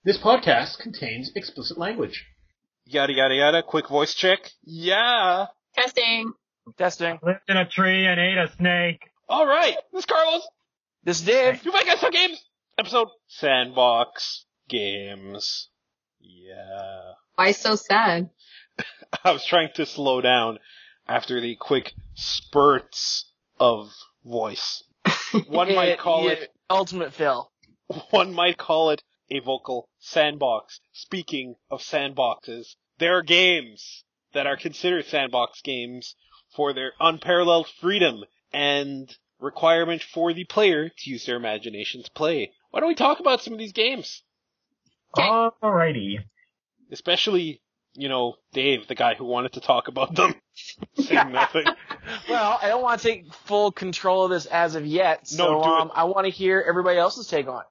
This podcast contains explicit language. Yada yada yada. Quick voice check. Yeah. Testing. Testing. Lived in a tree and ate a snake. All right. This is Carlos. This is Dave. You make us some games. Episode Sandbox Games. Yeah. Why so sad? I was trying to slow down after the quick spurts of voice. One might call it Ultimate Fill. One might call it a vocal sandbox. Speaking of sandboxes, there are games that are considered sandbox games for their unparalleled freedom and requirement for the player to use their imagination to play. Why don't we talk about some of these games? Alrighty. Especially, Dave, the guy who wanted to talk about them. Saying nothing. Well, I don't want to take full control of this as of yet, so No, do it. I want to hear everybody else's take on it.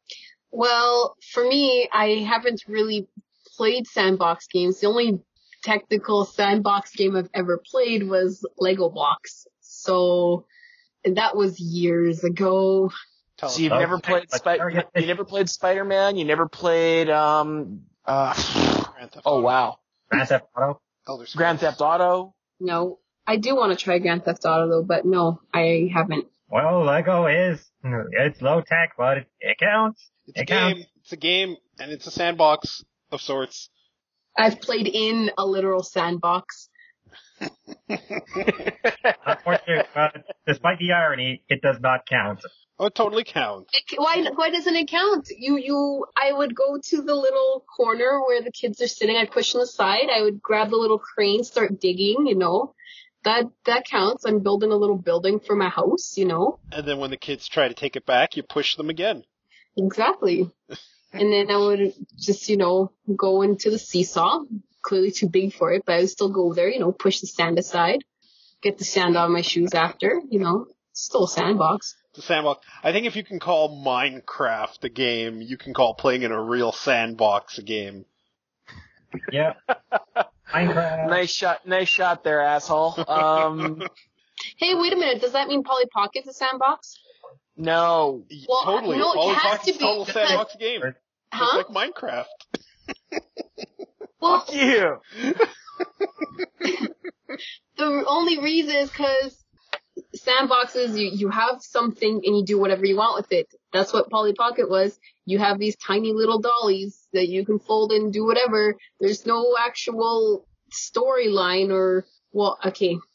Well, for me, I haven't really played sandbox games. The only technical sandbox game I've ever played was Lego Blocks. So, and that was years ago. So you've never played you never played Spider-Man, you never played Grand Theft oh Auto. wow. Grand Theft Auto. Elder Scrolls. Grand Theft Auto. No. I do want to try Grand Theft Auto though, but no, I haven't. Well, Lego it's low tech, but it counts. It's a game. It's a game, and it's a sandbox of sorts. I've played in a literal sandbox. Unfortunately, but despite the irony, it does not count. Oh, it totally counts. Why doesn't it count? I would go to the little corner where the kids are sitting. I'd push on the side. I would grab the little crane, start digging, That counts. I'm building a little building for my house, And then when the kids try to take it back, you push them again. Exactly. And then I would just, go into the seesaw. Clearly too big for it, but I would still go there, push the sand aside. Get the sand out of my shoes after, still a sandbox. It's a sandbox. I think if you can call Minecraft a game, you can call playing in a real sandbox a game. Yeah. Minecraft. Nice shot there, asshole. Hey, wait a minute. Does that mean Polly Pocket's a sandbox? No. Well, Totally. no, it Polly has Pocket's to a total be, sandbox game. Huh? Just like Minecraft. Well, Fuck you. the only reason is because sandboxes, you have something and you do whatever you want with it. That's what Polly Pocket was. You have these tiny little dollies that you can fold and do whatever. There's no actual storyline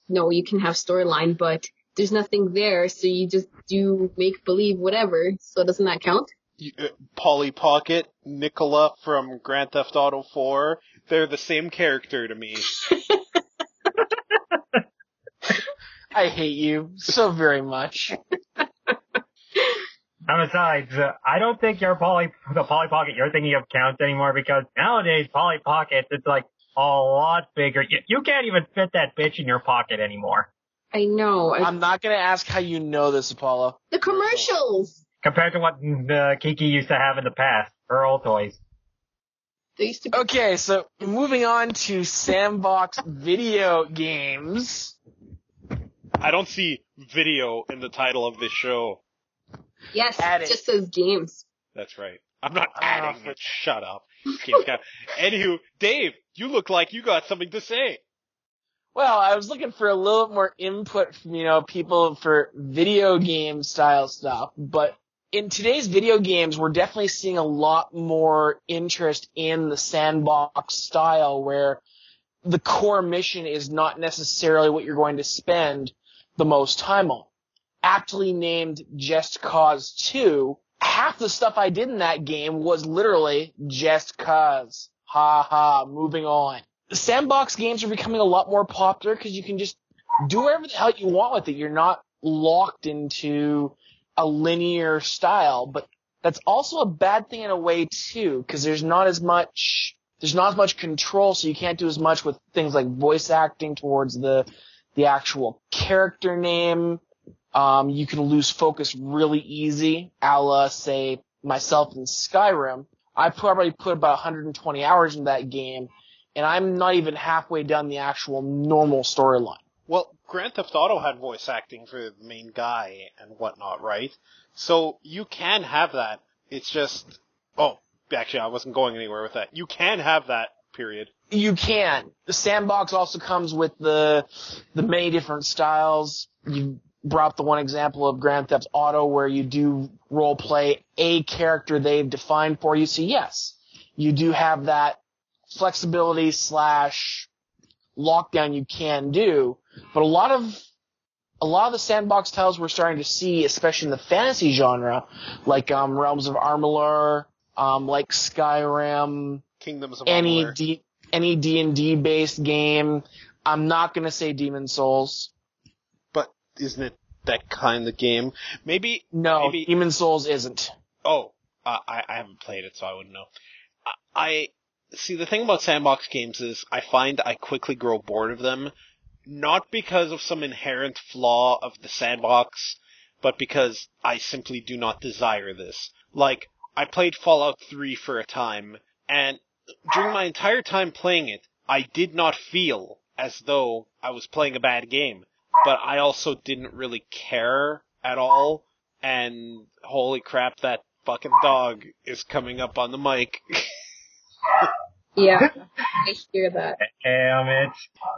no, you can have storyline, but there's nothing there, so you just do make-believe whatever. So doesn't that count? Polly Pocket, Nicola from Grand Theft Auto 4, they're the same character to me. I hate you so very much. And besides, I don't think the Polly Pocket you're thinking of counts anymore because nowadays Polly Pockets, it's like a lot bigger. You can't even fit that bitch in your pocket anymore. I know. I'm not going to ask how you know this, Apollo. The commercials! Compared to what Kiki used to have in the past, her old toys. They used to be. Okay, so moving on to sandbox video games. I don't see video in the title of this show. Yes, Add it it. just says games. That's right. I'm not adding it. Shut up. Games count. Anywho, Dave, you look like you got something to say. Well, I was looking for a little bit more input from, people for video game style stuff, but in today's video games, we're definitely seeing a lot more interest in the sandbox style where the core mission is not necessarily what you're going to spend the most time on. Aptly named Just Cause 2, half the stuff I did in that game was literally just cause. Ha ha, moving on. The sandbox games are becoming a lot more popular because you can just do whatever the hell you want with it. You're not locked into a linear style, but that's also a bad thing in a way too, because there's not as much control, so you can't do as much with things like voice acting towards the actual character name. You can lose focus really easy, a la, say, myself in Skyrim. I probably put about 120 hours in that game, and I'm not even halfway done the actual normal storyline. Well, Grand Theft Auto had voice acting for the main guy and whatnot, right? So you can have that. It's just, actually, I wasn't going anywhere with that. You can have that, period. You can. The Sandbox also comes with the many different styles. You brought up the one example of Grand Theft Auto where you do role play a character they've defined for you. So yes, you do have that flexibility / lockdown you can do, but a lot of the Sandbox titles we're starting to see, especially in the fantasy genre, like Realms of Armalur, like Skyrim, Kingdoms of any Amalur. any D&D based game. I'm not gonna say Demon Souls. But isn't it that kind of game? Maybe. Demon Souls isn't. Oh, I haven't played it, so I wouldn't know. I see, the thing about sandbox games is I find I quickly grow bored of them, not because of some inherent flaw of the sandbox, but because I simply do not desire this. Like, I played Fallout 3 for a time, and during my entire time playing it, I did not feel as though I was playing a bad game, but I also didn't really care at all, and holy crap, that fucking dog is coming up on the mic. Yeah, I hear that. Damn it.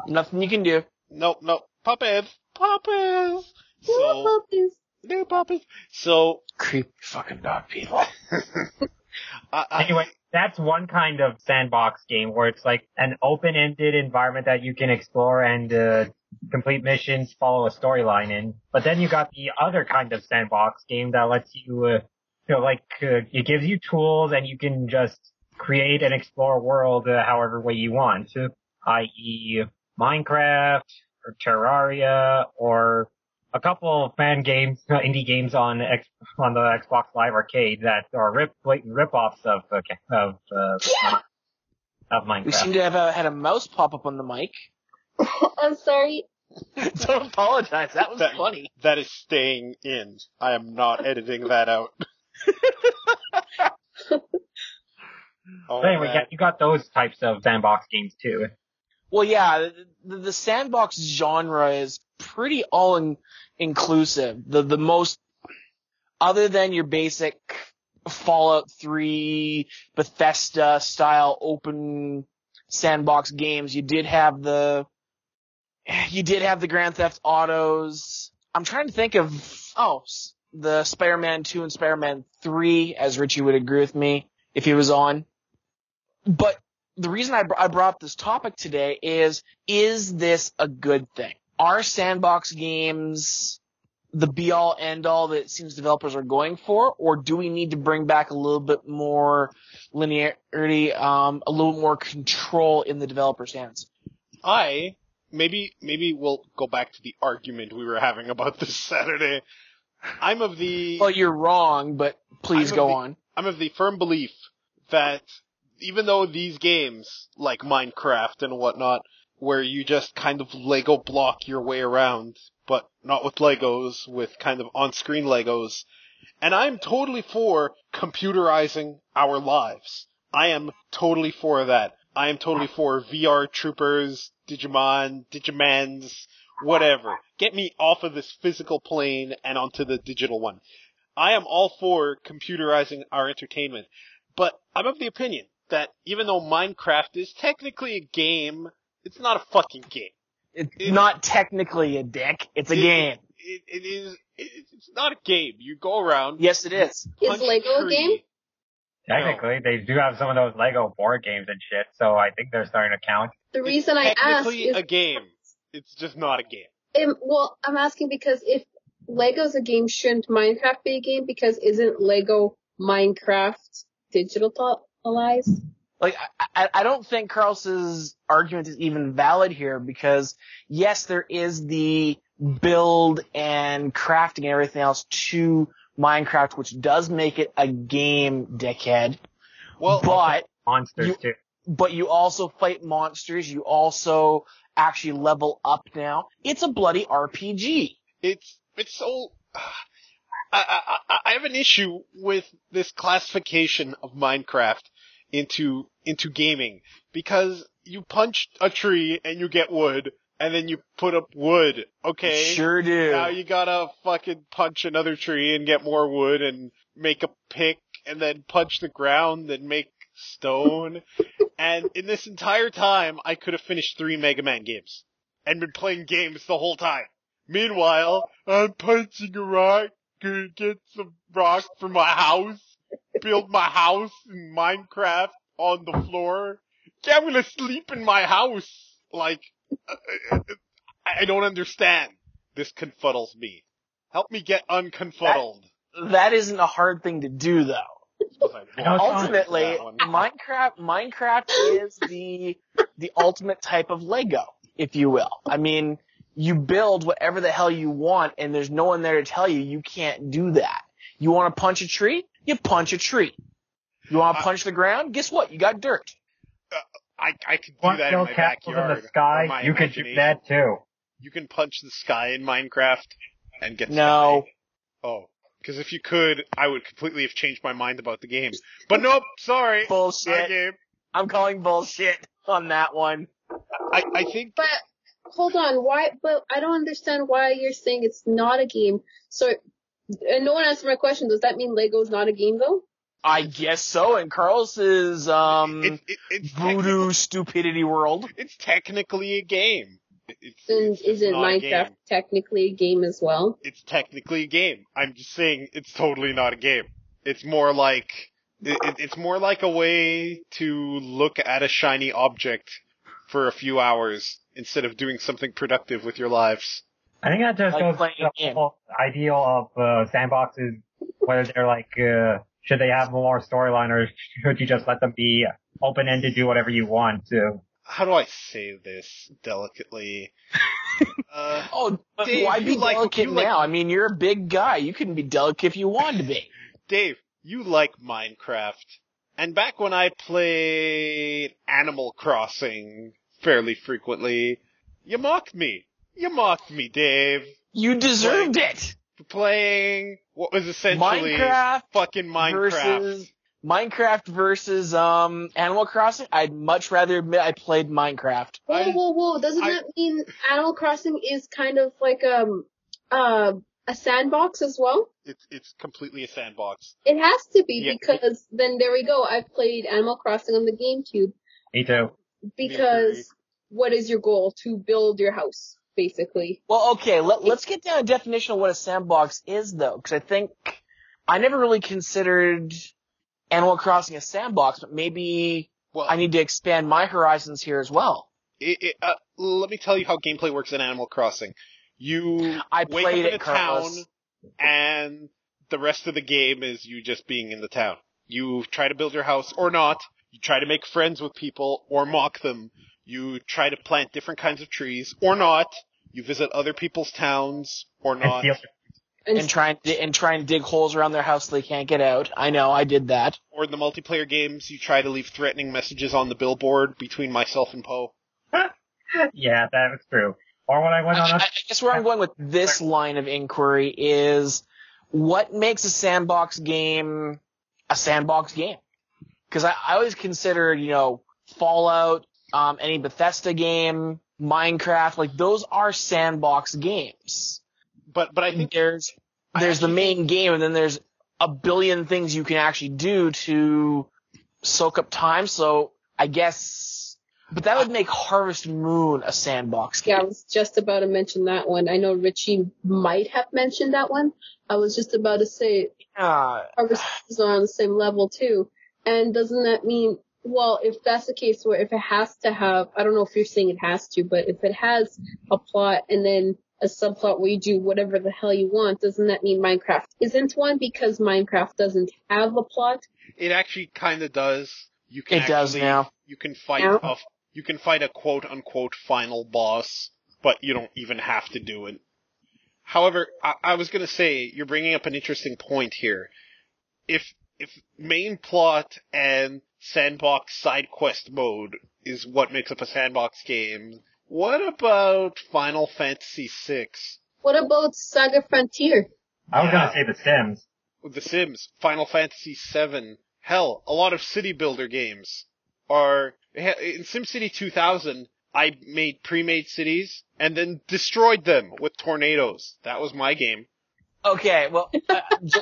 Nothing you can do. Nope. Puppies! Little puppies. New puppies! So, Creepy fucking dog people. Anyway, that's one kind of sandbox game where it's like an open-ended environment that you can explore and complete missions, follow a storyline in. But then you got the other kind of sandbox game that lets you, it gives you tools and you can just create and explore a world however way you want, i.e. Minecraft or Terraria or a couple of fan games, indie games on the Xbox Live Arcade that are blatant rip-offs of Minecraft. We seem to have had a mouse pop up on the mic. I'm sorry. Don't apologize. That was funny. That is staying in. I am not editing that out. But anyway, yeah, you got those types of sandbox games too. Well, yeah, the sandbox genre is pretty all-inclusive. The most, other than your basic Fallout 3, Bethesda-style open sandbox games, you did have the Grand Theft Autos. I'm trying to think of, the Spider-Man 2 and Spider-Man 3, as Richie would agree with me if he was on. But the reason I brought up this topic today is this a good thing? Are sandbox games the be-all, end-all that it seems developers are going for, or do we need to bring back a little bit more linearity, a little more control in the developer's hands? Maybe we'll go back to the argument we were having about this Saturday. Well, you're wrong, but please go on. I'm of the firm belief that even though these games, like Minecraft and whatnot, where you just kind of Lego block your way around, but not with Legos, with kind of on-screen Legos, and I'm totally for computerizing our lives. I am totally for that. I am totally for VR troopers, Digimans, whatever. Get me off of this physical plane and onto the digital one. I am all for computerizing our entertainment, but I'm of the opinion that even though Minecraft is technically a game, it's not a fucking game. It's not technically a dick. It's a game. It's not a game. You go around. Yes, it is. Is Lego a game? Technically, they do have some of those Lego board games and shit, so I think they're starting to count. The reason I ask technically is a game. It's just not a game. Well, I'm asking because if Lego's a game, shouldn't Minecraft be a game? Because isn't Lego Minecraft digitalized? Like, I don't think Carlos's argument is even valid here because, yes, there is the build and crafting and everything else to Minecraft, which does make it a game, dickhead. Well, but monsters too. But you also fight monsters. You also actually level up now. It's a bloody RPG. It's so. I have an issue with this classification of Minecraft into gaming because you punch a tree and you get wood, and then you put up wood. Okay, sure do. Now you gotta fucking punch another tree and get more wood and make a pick, and then punch the ground and make stone. And in this entire time, I could have finished 3 Mega Man games. And been playing games the whole time. Meanwhile, I'm punching a rock to get some rock for my house. Build my house in Minecraft on the floor. Yeah, I'm gonna sleep in my house. Like, I don't understand. This confuddles me. Help me get unconfuddled. That isn't a hard thing to do, though. Ultimately, Minecraft is the ultimate type of Lego, if you will. I mean, you build whatever the hell you want, and there's no one there to tell you you can't do that. You want to punch a tree? You punch a tree. You want to punch the ground? Guess what? You got dirt. I could do that in my backyard. In the sky, you could do that too. You can punch the sky in Minecraft and get No. sky. Oh. Because if you could, I would completely have changed my mind about the game. But nope, sorry. Bullshit. Game. I'm calling bullshit on that one. I think... But, hold on, why, but I don't understand why you're saying it's not a game. So, and no one answered my question, does that mean Lego's not a game though? I guess so, in Carlos's, it's voodoo stupidity world. It's technically a game. Then isn't Minecraft technically a game as well? It's technically a game. I'm just saying it's totally not a game. It's more like it's more like a way to look at a shiny object for a few hours instead of doing something productive with your lives. I think that just goes to the whole ideal of sandboxes, whether they're like, should they have more storyline or should you just let them be open-ended, do whatever you want to? How do I say this delicately? But Dave, why be delicate now? I mean, you're a big guy. You can be delicate if you want to be. Dave, you like Minecraft. And back when I played Animal Crossing fairly frequently, you mocked me. You mocked me, Dave. You deserved it. Playing what was essentially fucking Minecraft. Minecraft versus Animal Crossing. I'd much rather admit I played Minecraft. Whoa. Doesn't that mean Animal Crossing is kind of like a sandbox as well? It's completely a sandbox. It has to be because then there we go. I've played Animal Crossing on the GameCube. Me too. Because what is your goal? To build your house, basically. Well, okay, let's get down a definition of what a sandbox is, though, because I think I never really considered Animal Crossing a sandbox, but maybe I need to expand my horizons here as well. Let me tell you how gameplay works in Animal Crossing. You wake up in a town, and the rest of the game is you just being in the town. You try to build your house or not. You try to make friends with people or mock them. You try to plant different kinds of trees or not. You visit other people's towns or not. And try and dig holes around their house so they can't get out. I know, I did that. Or in the multiplayer games, you try to leave threatening messages on the billboard between myself and Poe. Yeah, that was true. Or when I went on I guess where I'm going with this line of inquiry is, what makes a sandbox game a sandbox game? Because I always considered, Fallout, any Bethesda game, Minecraft, like those are sandbox games. But I think there's the main game, and then there's a billion things you can actually do to soak up time. So I guess, but that would make Harvest Moon a sandbox game. Yeah, I was just about to mention that one. I know Richie might have mentioned that one. I was just about to say Harvest Moon is on the same level too. And doesn't that mean, well, if that's the case, where if it has to have, I don't know if you're saying it has to, but if it has a plot and then a subplot where you do whatever the hell you want, doesn't that mean Minecraft isn't one because Minecraft doesn't have a plot? It actually kind of does. Does now. You can fight a quote unquote final boss, but you don't even have to do it. However, I was gonna say, you're bringing up an interesting point here. If main plot and sandbox side quest mode is what makes up a sandbox game, what about Final Fantasy VI? What about Saga Frontier? I was gonna say The Sims. The Sims, Final Fantasy VII. Hell, a lot of city builder games are... In SimCity 2000, I made pre-made cities and then destroyed them with tornadoes. That was my game. Okay, well,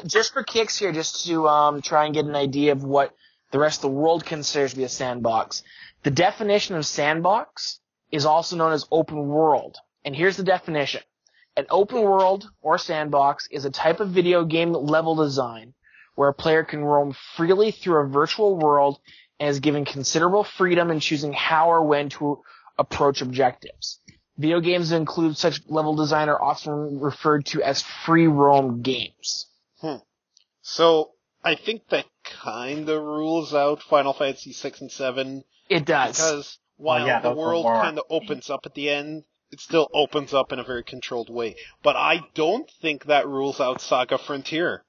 just for kicks here, just to try and get an idea of what the rest of the world considers to be a sandbox. The definition of sandbox is also known as open world. And here's the definition. An open world or sandbox is a type of video game level design where a player can roam freely through a virtual world and is given considerable freedom in choosing how or when to approach objectives. Video games that include such level design are often referred to as free roam games. So, I think that kinda rules out Final Fantasy 6 and 7. It does. Because while the world kinda opens up at the end, it still opens up in a very controlled way. But I don't think that rules out Saga Frontier.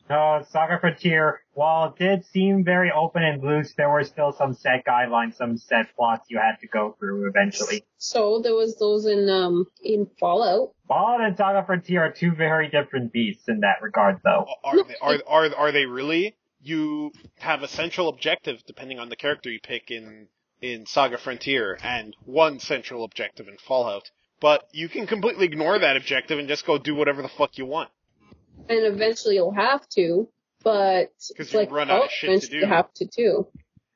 No, Saga Frontier, while it did seem very open and loose, there were still some set guidelines, some set plots you had to go through eventually. So there was those in Fallout. Fallout and Saga Frontier are two very different beasts in that regard, though. Are they really? You have a central objective depending on the character you pick in Saga Frontier, and one central objective in Fallout. But you can completely ignore that objective and just go do whatever the fuck you want. And eventually you'll have to, but because you run out of shit to do. You have to too.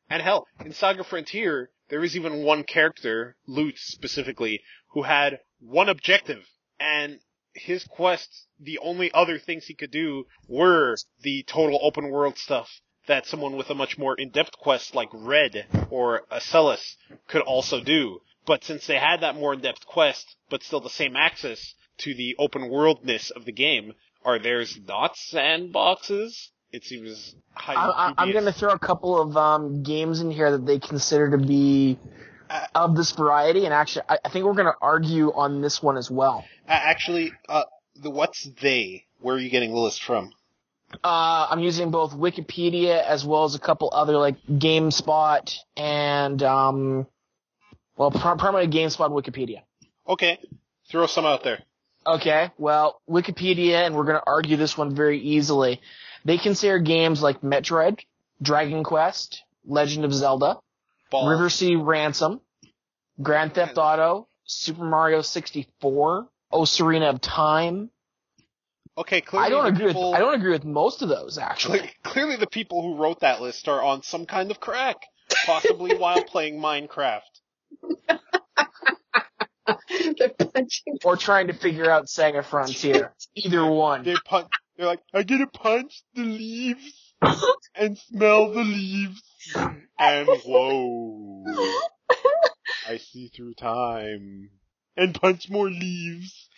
And hell, in Saga Frontier, there is even one character, Lutz specifically, who had one objective, and his quests, the only other things he could do were the total open world stuff that someone with a much more in-depth quest like Red or Acellus could also do. But since they had that more in-depth quest, but still the same access to the open worldness of the game, are theirs not sandboxes? It seems highly I'm going to throw a couple of games in here that they consider to be of this variety, and actually, I think we're going to argue on this one as well. What's they? Where are you getting the list from? I'm using both Wikipedia as well as a couple other, like GameSpot and, primarily GameSpot and Wikipedia. Okay, throw some out there. Okay, well, Wikipedia, and we're going to argue this one very easily. They consider games like Metroid, Dragon Quest, Legend of Zelda, River City Ransom, Grand Theft Auto, Super Mario 64, Ocarina of Time. Okay, clearly I don't agree with most of those, actually. Clearly the people who wrote that list are on some kind of crack, possibly while playing Minecraft. They're punching. Or trying to figure out Saga Frontier. Either one. They're like, I get to punch the leaves and smell the leaves, and whoa, I see through time and punch more leaves.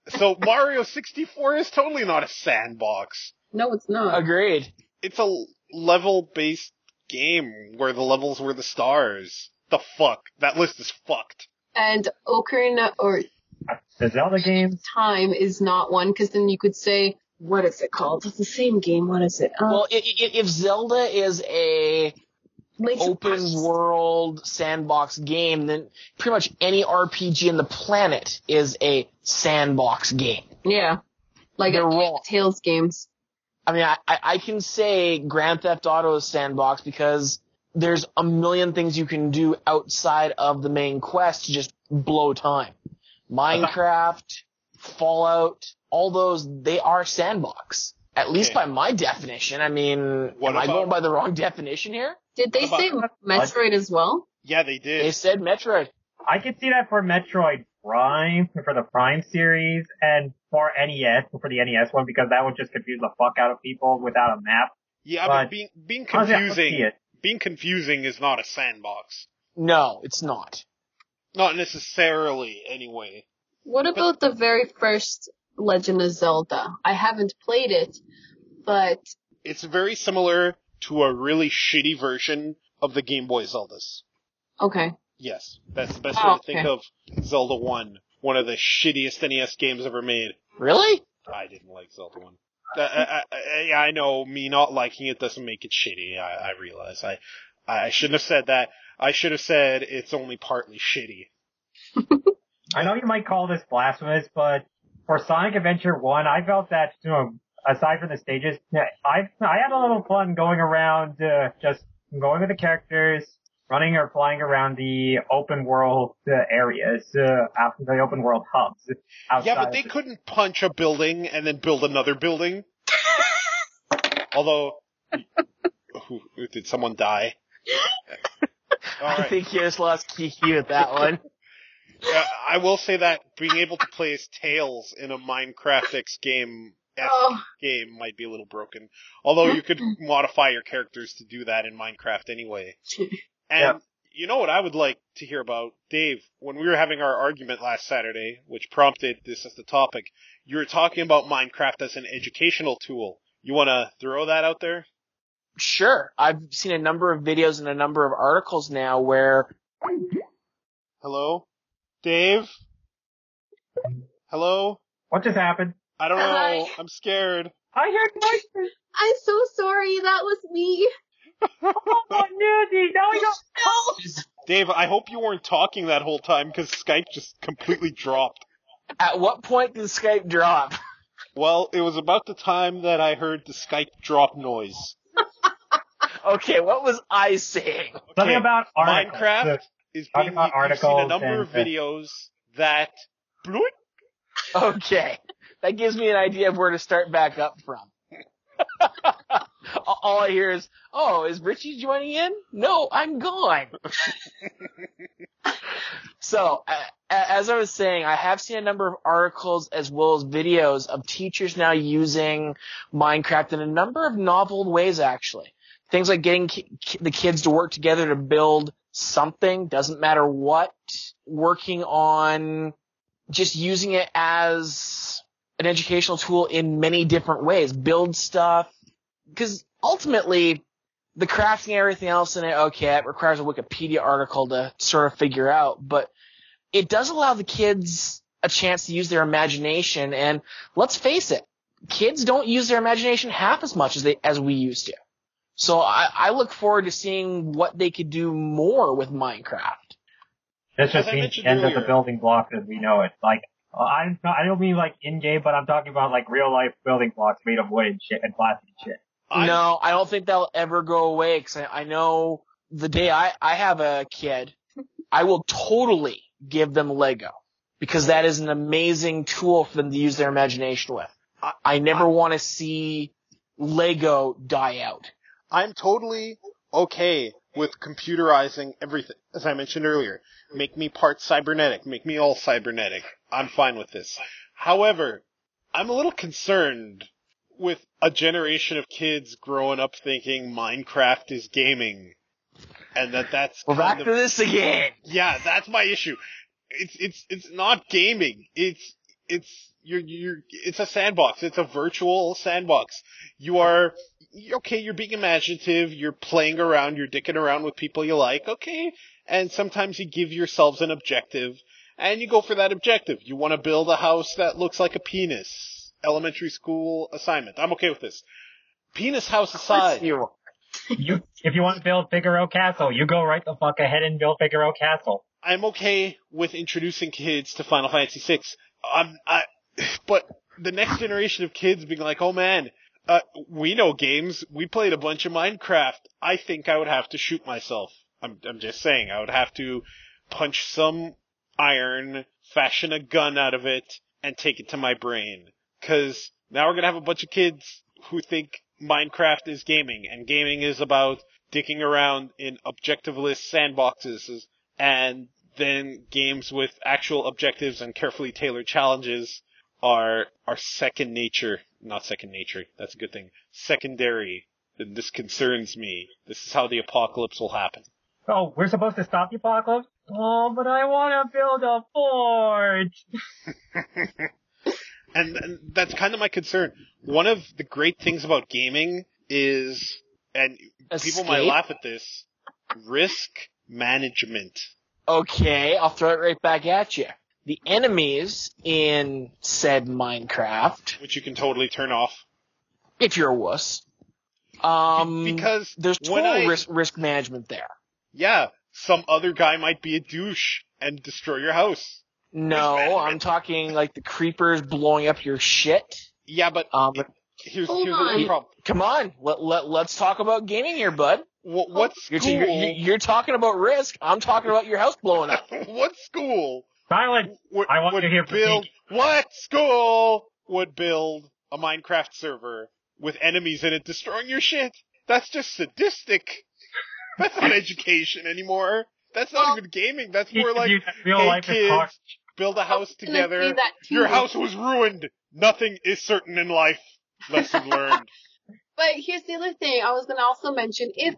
So Mario 64 is totally not a sandbox. No, it's not. Agreed. It's a level-based game where the levels were the stars. The fuck? That list is fucked. And Ocarina or the Zelda game Time is not one, because then you could say, what is it called? It's the same game. What is it? Well, if Zelda is a open world sandbox game, then pretty much any RPG in the planet is a sandbox game. Yeah. Like Tales games. I mean, I can say Grand Theft Auto is sandbox because there's a million things you can do outside of the main quest to just blow time. Minecraft, Fallout, all those, they are sandbox. At least by my definition. I mean, am I going by the wrong definition here? Did they say Metroid as well? Yeah, they did. They said Metroid. I could see that for Metroid Prime, for the Prime series, and for NES, for the NES one, because that would just confuse the fuck out of people without a map. Yeah, but being confusing is not a sandbox. No, it's not. Not necessarily, anyway. What about the very first Legend of Zelda? I haven't played it, but it's very similar to a really shitty version of the Game Boy Zeldas. Okay. Yes, that's the best way to think of Zelda 1, one of the shittiest NES games ever made. Really? I didn't like Zelda 1. I know, me not liking it doesn't make it shitty, I realize. I shouldn't have said that. I should have said it's only partly shitty. I know you might call this blasphemous, but for Sonic Adventure 1, I felt that, aside from the stages, I had a little fun going around, just going with the characters, running or flying around the open world areas, after the open world hubs. Yeah, but they couldn't punch a building and then build another building. Although, Did someone die? All I right. think you just lost Kiki with that one. I will say that being able to play as Tails in a Minecraft-X game might be a little broken. Although you could modify your characters to do that in Minecraft anyway. And you know what I would like to hear about? Dave, when we were having our argument last Saturday, which prompted this as the topic, you were talking about Minecraft as an educational tool. You want to throw that out there? Sure. I've seen a number of videos and a number of articles now where... Hello? Dave? Hello? What just happened? I don't know. Hi. I'm scared. I heard noises. I'm so sorry. That was me. Oh, Newsy, now we got Dave, I hope you weren't talking that whole time because Skype just completely dropped. At what point did Skype drop? Well, it was about the time that I heard the Skype drop noise. Okay, what was I saying? something about articles. Minecraft is talking being, about you've seen a articles number of and- videos that... Bloop. Okay, that gives me an idea of where to start back up from. All I hear is, oh, is Richie joining in? No, I'm gone. So, as I was saying, I have seen a number of articles as well as videos of teachers now using Minecraft in a number of novel ways, actually. Things like getting the kids to work together to build something, doesn't matter what, working on just using it as an educational tool in many different ways. Build stuff. Because ultimately, the crafting and everything else in it, okay, it requires a Wikipedia article to sort of figure out, but it does allow the kids a chance to use their imagination, and let's face it, kids don't use their imagination half as much as we used to. So I look forward to seeing what they could do more with Minecraft. This As just I means mentioned the end of earlier- the building blocks as we know it. Like, I don't mean like in-game, but I'm talking about like real-life building blocks made of wood and shit and plastic and shit. No, I don't think that'll ever go away, because I know the day I have a kid, I will totally give them Lego, because that is an amazing tool for them to use their imagination with. I never want to see Lego die out. I'm totally okay with computerizing everything, as I mentioned earlier. Make me part cybernetic. Make me all cybernetic. I'm fine with this. However, I'm a little concerned with a generation of kids growing up thinking Minecraft is gaming. And that's We're back to this again. Yeah, that's my issue. It's not gaming. It's a sandbox. It's a virtual sandbox. You're being imaginative, you're playing around, you're dicking around with people you like, okay, and sometimes you give yourselves an objective, and you go for that objective. You want to build a house that looks like a penis. Elementary school assignment. I'm okay with this. Penis house aside. If you want to build Figaro Castle, you go right the fuck ahead and build Figaro Castle. I'm okay with introducing kids to Final Fantasy VI. But the next generation of kids being like, oh man, we know games. We played a bunch of Minecraft. I think I would have to shoot myself. I'm just saying, I would have to punch some iron, fashion a gun out of it, and take it to my brain. 'Cause now we're gonna have a bunch of kids who think Minecraft is gaming, and gaming is about dicking around in objectiveless sandboxes, and then games with actual objectives and carefully tailored challenges are second nature. Not second nature, that's a good thing. Secondary. And this concerns me. This is how the apocalypse will happen. Oh, we're supposed to stop the apocalypse? Oh, but I want to build a forge! And that's kind of my concern. One of the great things about gaming is, and people might laugh at this, risk management. Okay, I'll throw it right back at you. The enemies in said Minecraft, Which you can totally turn off. if you're a wuss, Because there's when total risk management there. Yeah, some other guy might be a douche and destroy your house. No, I'm talking like the creepers blowing up your shit. Yeah, but here's Hold another on. problem. Come on, let's talk about gaming here, bud. What school? You're talking about risk. I'm talking about your house blowing up. What school? Silence! I want to hear from build? Pete. What school would build a Minecraft server with enemies in it destroying your shit? That's just sadistic. That's not education anymore. That's not even gaming. That's more like, real hey life is hard. kids, build a house I was gonna together. say that too. Your house was ruined. Nothing is certain in life. Lesson learned. But here's the other thing. I was gonna also mention, if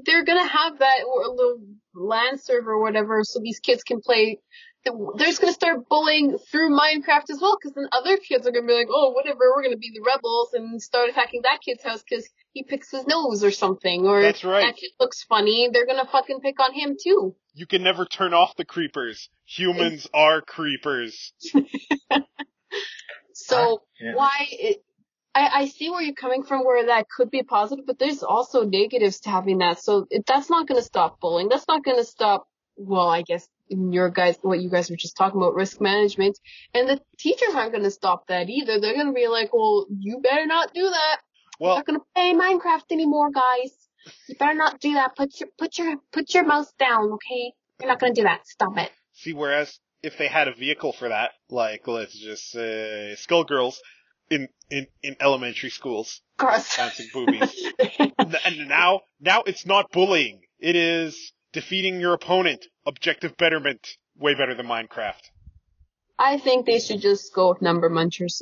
they're gonna have that little LAN server or whatever, so these kids can play, they're just gonna start bullying through Minecraft as well, because then other kids are gonna be like, oh, whatever, we're gonna be the rebels and start attacking that kid's house because he picks his nose or something, or That's right. that kid looks funny, they're gonna fucking pick on him too. You can never turn off the creepers. Humans are creepers. So Yeah. I see where you're coming from, where that could be positive, but there's also negatives to having that. So that's not going to stop bullying. That's not going to stop, well, I guess what you guys were just talking about, risk management. And the teachers aren't going to stop that either. They're going to be like, well, you better not do that. You're Well, not going to play Minecraft anymore, guys. You better not do that. Put your mouse down, okay? You're not going to do that. Stop it. see, whereas if they had a vehicle for that, like, let's just say, Skullgirls in elementary schools, Gross. bouncing boobies. And now it's not bullying. It is defeating your opponent. Objective betterment. Way better than Minecraft. I think they should just go with number munchers.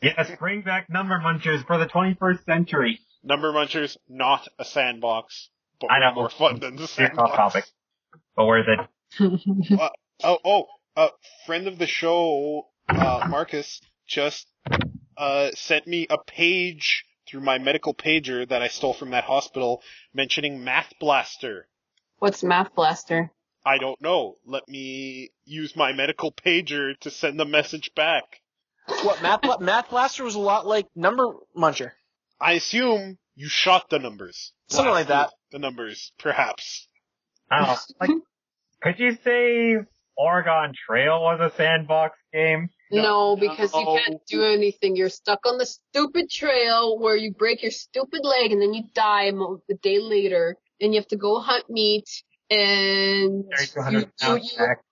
Yes, bring back number munchers for the 21st century. Number Munchers, not a sandbox, but I know. more fun than the Here's off sandbox. topic, but worth it. Friend of the show, Marcus, just sent me a page through my medical pager that I stole from that hospital mentioning Math Blaster. What's Math Blaster? I don't know. Let me use my medical pager to send the message back. What, Math Blaster was a lot like Number Muncher. I assume you shot the numbers. Something like that. The numbers, perhaps. I don't know. Like, could you say Oregon Trail was a sandbox game? No, because you can't do anything. You're stuck on the stupid trail where you break your stupid leg and then you die a day later, and you have to go hunt meat, and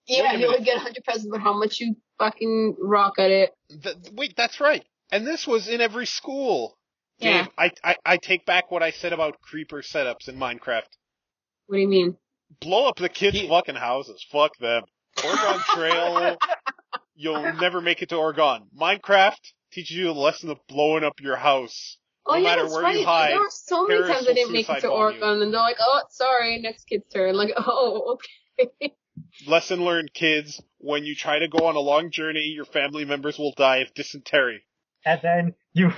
you only get 100 pesos for how much you fucking rock at it. Wait, that's right. And this was in every school. Yeah. Dave, I take back what I said about creeper setups in Minecraft. What do you mean? Blow up the kids' fucking houses. Fuck them. Oregon Trail, you'll never make it to Oregon. Minecraft teaches you the lesson of blowing up your house. Oh No yeah, matter that's where right. you hide, There were so many terrorists times I will didn't make it suicide to bomb you. Oregon, and they're like, "Oh, sorry, next kid's turn." Like, oh, okay. Lesson learned, kids. When you try to go on a long journey, your family members will die of dysentery. And then you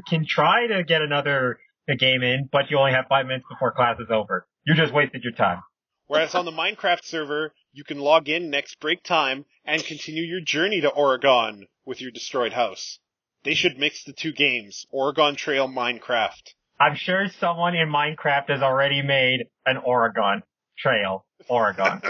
can try to get another game in, but you only have 5 minutes before class is over. You just wasted your time. Whereas on the Minecraft server, you can log in next break time and continue your journey to Oregon with your destroyed house. They should mix the two games, Oregon Trail, Minecraft. I'm sure someone in Minecraft has already made an Oregon Trail. Oregon.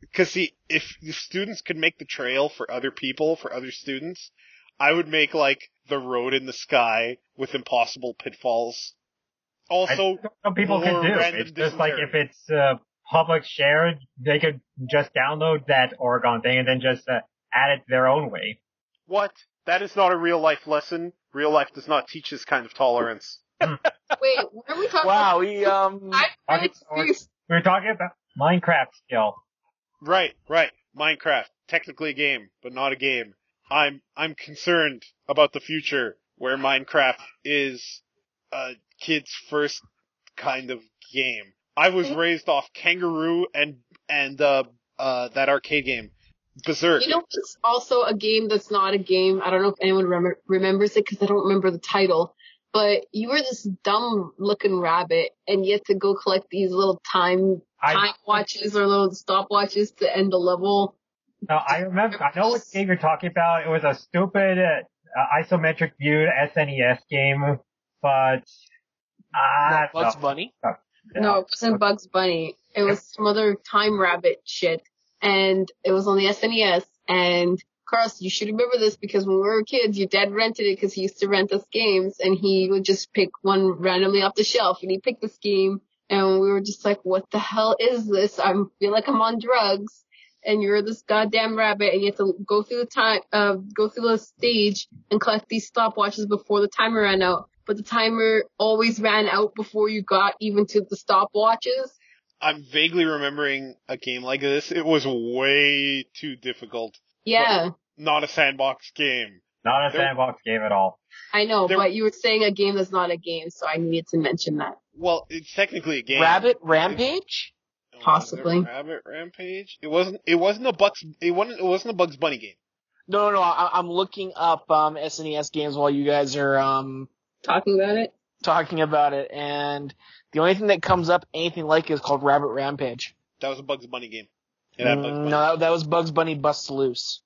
Because see, if students could make the trail for other people, for other students, I would make, like, the road in the sky with impossible pitfalls. Also, Some people can more do. random It's just like dysentery. if it's public shared, they could just download that Oregon thing and then just add it their own way. What? That is not a real life lesson. Real life does not teach this kind of tolerance. Wait, what are we talking Wow, about? we I'm confused. We were talking about Minecraft still. Right. Minecraft, technically a game, but not a game. I'm concerned about the future where Minecraft is a kid's first kind of game. I was raised off Kangaroo and that arcade game, Berserk. You know, it's also a game that's not a game. I don't know if anyone remembers it because I don't remember the title. But you were this dumb-looking rabbit, and you had to go collect these little time watches or little stopwatches to end the level. No, I know what game you're talking about. It was a stupid isometric viewed SNES game, but Bugs Bunny. No, it wasn't Bugs Bunny. It was some other time rabbit shit, and it was on the SNES. And Carlos, you should remember this because when we were kids, your dad rented it because he used to rent us games, and he would just pick one randomly off the shelf, and he picked this game, and we were just like, "What the hell is this? I feel like I'm on drugs." And you're this goddamn rabbit, and you have to go through the stage and collect these stopwatches before the timer ran out. but the timer always ran out before you got even to the stopwatches. I'm vaguely remembering a game like this. It was way too difficult. Yeah, Not a sandbox game. Not a There- sandbox game at all. I know, There- but you were saying a game that's not a game, so I needed to mention that. Well, it's technically a game. Rabbit Rampage? Possibly. Was it Rabbit Rampage? It wasn't a Bugs Bunny game. No, I'm looking up SNES games while you guys are Talking about it? talking about it, and the only thing that comes up anything like it is called Rabbit Rampage. That was a Bugs Bunny game. It had Bugs Bunny. No, that was Bugs Bunny Busts Loose.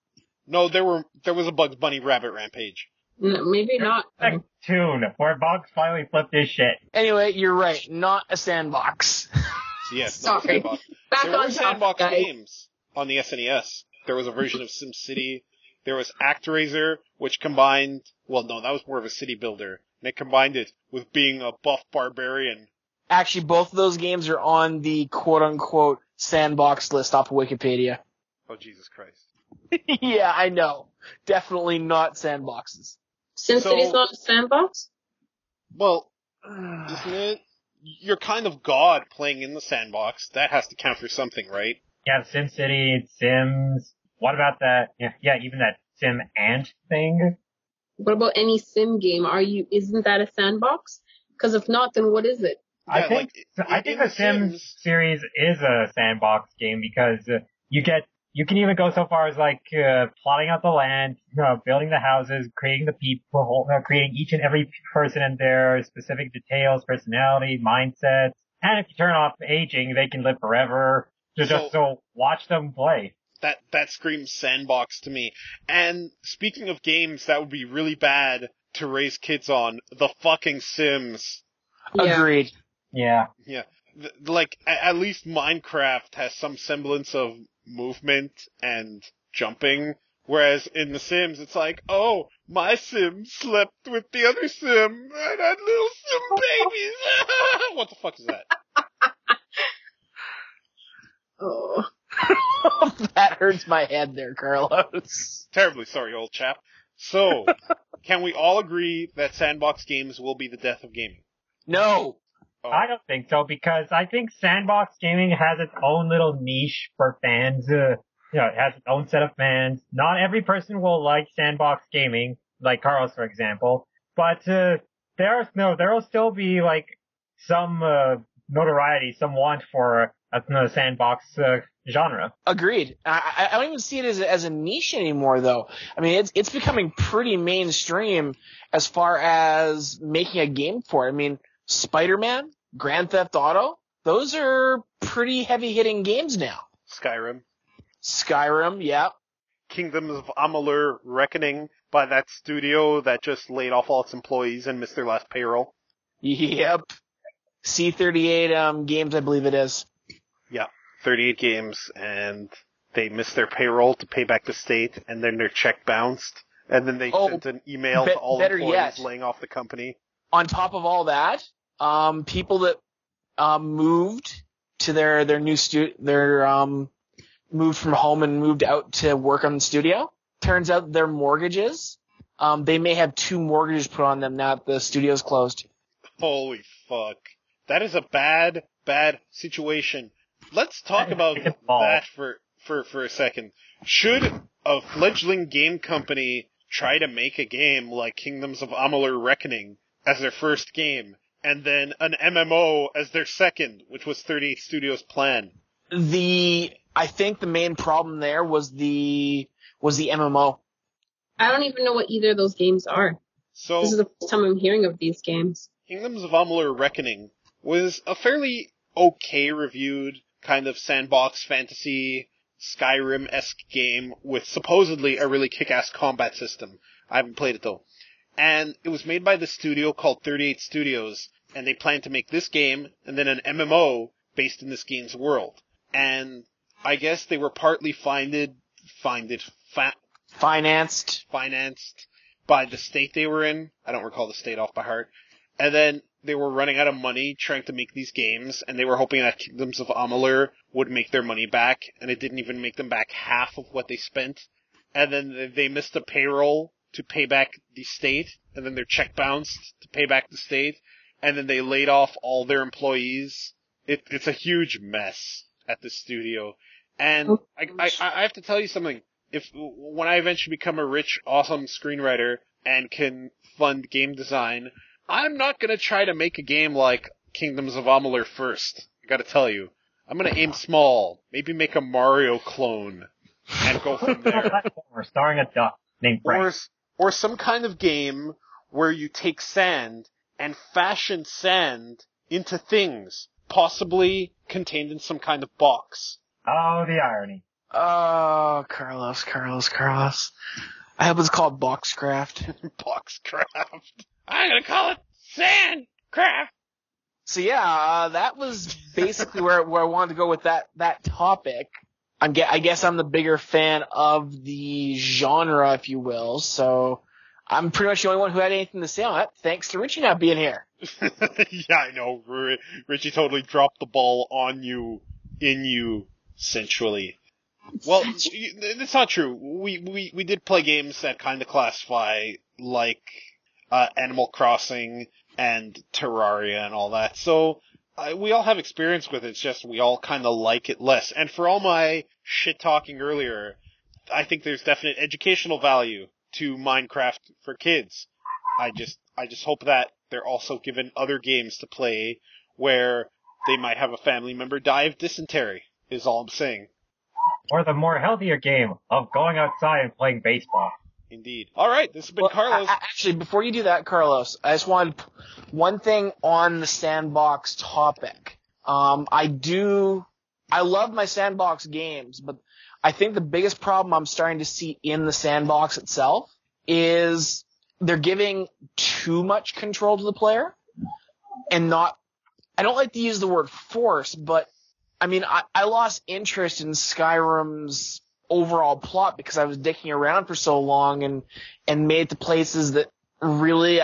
No, there was a Bugs Bunny Rabbit Rampage. No, maybe not. Tune where Bugs finally flipped his shit. Anyway, you're right, not a sandbox. Yes, not Sorry. Sandbox. Back There were on Sandbox topic, guys. games on the SNES. There was a version of SimCity. There was ActRaiser, which combined, well, no, that was more of a city builder. And it combined it with being a buff barbarian. Actually, both of those games are on the quote-unquote sandbox list off of Wikipedia. Oh, Jesus Christ. Yeah, I know. Definitely not sandboxes. SimCity's So- not a sandbox? Well, isn't it? You're kind of God playing in the sandbox. That has to count for something, right? Yeah, SimCity, Sims. What about that? Yeah, even that Sim Ant thing. What about any sim game? Isn't that a sandbox? Because if not, then what is it? I Yeah, think in the The Sims series is a sandbox game because you can even go so far as plotting out the land, building the houses, creating the people, creating each and every person and their specific details, personality, mindsets. And if you turn off aging, they can live forever. So watch them play. That screams sandbox to me. And speaking of games that would be really bad to raise kids on, the fucking Sims. Yeah. Agreed. Yeah. Yeah. At least Minecraft has some semblance of movement and jumping, whereas in The Sims it's like, oh, my Sim slept with the other Sim and had little Sim babies. What the fuck is that? Oh. That hurts my head there, Carlos. Terribly sorry, old chap. So, can we all agree that sandbox games will be the death of gaming? No. Oh. I don't think so because I think sandbox gaming has its own little niche for fans. It has its own set of fans. Not every person will like sandbox gaming, like Carlos, for example. But there will still be some notoriety, some want for a sandbox genre. Agreed. I don't even see it as a niche anymore, though. I mean, it's becoming pretty mainstream as far as making a game for it. I mean, Spider-Man, Grand Theft Auto, those are pretty heavy-hitting games now. Skyrim, yeah. Kingdoms of Amalur Reckoning by that studio that just laid off all its employees and missed their last payroll. Yep. C38 games, I believe it is. Yeah, 38 games, and they missed their payroll to pay back the state, and then their check bounced, and then they sent an email to all better employees yet. laying off the company. On top of all that, people that moved to their new moved from home and moved out to work on the studio. Turns out their mortgages, they may have 2 mortgages put on them now that the studio's closed. Holy fuck. That is a bad situation. Let's talk about that for a second. Should a fledgling game company try to make a game like Kingdoms of Amalur Reckoning as their first game, and then an MMO as their second, which was 38 Studios' plan? I think the main problem there was the MMO. I don't even know what either of those games are. So, This is the first time I'm hearing of these games. Kingdoms of Amalur Reckoning was a fairly okay reviewed kind of sandbox fantasy Skyrim-esque game with supposedly a really kick-ass combat system. I haven't played it though. And it was made by the studio called 38 Studios, and they planned to make this game and then an MMO based in this game's world. And I guess they were partly financed by the state they were in. I don't recall the state off by heart. And then they were running out of money trying to make these games, and they were hoping that Kingdoms of Amalur would make their money back, and it didn't even make them back half of what they spent. And then they missed the payroll to pay back the state, and then their check bounced to pay back the state, and then they laid off all their employees. It's a huge mess at the studio. And I have to tell you something. When I eventually become a rich, awesome screenwriter and can fund game design, I'm not gonna try to make a game like Kingdoms of Amalur first. I gotta tell you. I'm gonna aim small. Maybe make a Mario clone. And go from there. Or starring a duck named Frank. Or some kind of game where you take sand and fashion sand into things, possibly contained in some kind of box. Oh, the irony. Oh, Carlos. I hope it's called Boxcraft. Boxcraft. I'm gonna call it Sandcraft. So yeah, that was basically where I wanted to go with that topic. I guess I'm the bigger fan of the genre, if you will, so I'm pretty much the only one who had anything to say on it, thanks to Richie not being here. Yeah, I know. Richie totally dropped the ball on you, in you, sensually. Well, it's not true. We did play games that kind of classify, like, Animal Crossing and Terraria and all that, so we all have experience with it, it's just we all kind of like it less. And for all my shit-talking earlier, I think there's definite educational value to Minecraft for kids. I just hope that they're also given other games to play where they might have a family member die of dysentery, is all I'm saying. Or the more healthier game of going outside and playing baseball. Indeed. Alright, this has been Carlos. Actually, before you do that, Carlos, I just wanted one thing on the Sandbox topic. I love my Sandbox games, but I think the biggest problem I'm starting to see in the Sandbox itself is they're giving too much control to the player and not, I don't like to use the word force, but I mean, I lost interest in Skyrim's overall plot because I was dicking around for so long and made the places that really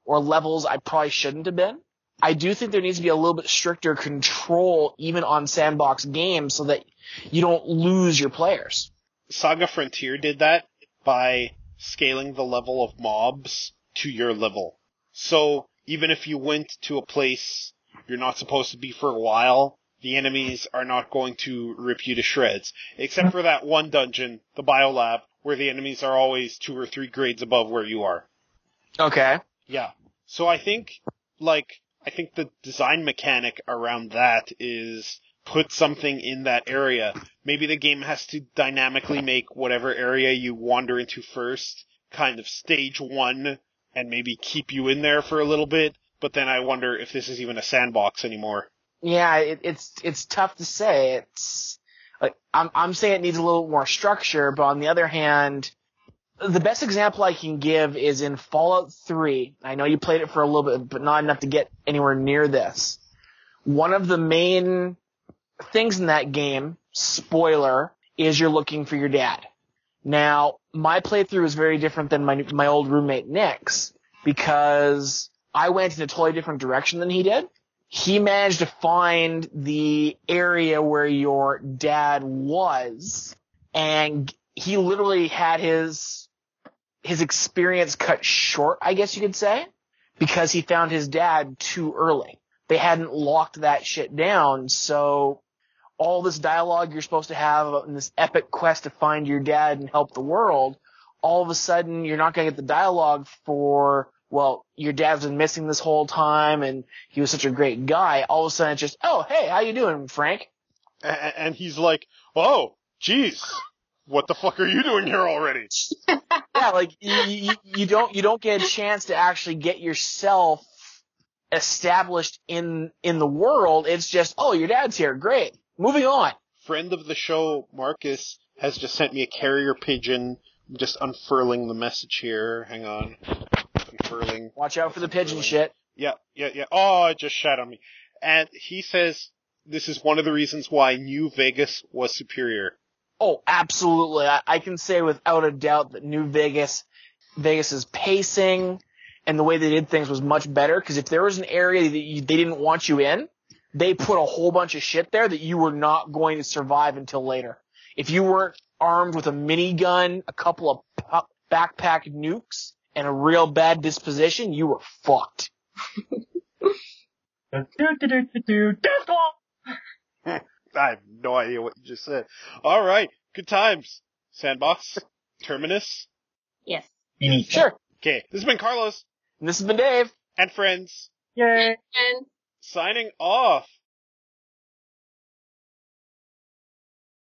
or levels I probably shouldn't have been. I do think there needs to be a little bit stricter control even on Sandbox games so that you don't lose your players. Saga Frontier did that by scaling the level of mobs to your level. So even if you went to a place you're not supposed to be for a while, the enemies are not going to rip you to shreds. Except for that one dungeon, the Biolab, where the enemies are always 2 or 3 grades above where you are. Okay. Yeah. So I think the design mechanic around that is put something in that area. Maybe the game has to dynamically make whatever area you wander into first kind of stage 1 and maybe keep you in there for a little bit. But then I wonder if this is even a sandbox anymore. Yeah, it's tough to say. It's like I'm saying it needs a little more structure, but on the other hand, the best example I can give is in Fallout 3. I know you played it for a little bit, but not enough to get anywhere near this. One of the main things in that game, spoiler, is you're looking for your dad. Now, my playthrough is very different than my old roommate Nick's because I went in a totally different direction than he did. He managed to find the area where your dad was, and he literally had his experience cut short, I guess you could say, because he found his dad too early. They hadn't locked that shit down, so all this dialogue you're supposed to have in this epic quest to find your dad and help the world, all of a sudden you're not going to get the dialogue for, well, your dad's been missing this whole time and he was such a great guy. All of a sudden it's just, oh, hey, how you doing, Frank? And he's like, oh, jeez, what the fuck are you doing here already? Yeah, like, you don't get a chance to actually get yourself established in the world. It's just, oh, your dad's here, great. Moving on. Friend of the show, Marcus, has just sent me a carrier pigeon. I'm just unfurling the message here. Hang on. Unfurling. Watch out for the pigeon shit. Yeah. Oh, it just shat on me. And he says this is one of the reasons why New Vegas was superior. Oh, absolutely. I can say without a doubt that New Vegas's pacing and the way they did things was much better, because if there was an area that they didn't want you in, they put a whole bunch of shit there that you were not going to survive until later. If you weren't armed with a minigun, a couple of backpack nukes and a real bad disposition, you were fucked. Deathclaw! I have no idea what you just said. All right, good times. Sandbox, Terminus. Yes. Sure. Okay, this has been Carlos And this has been Dave. and friends Yay! And signing off.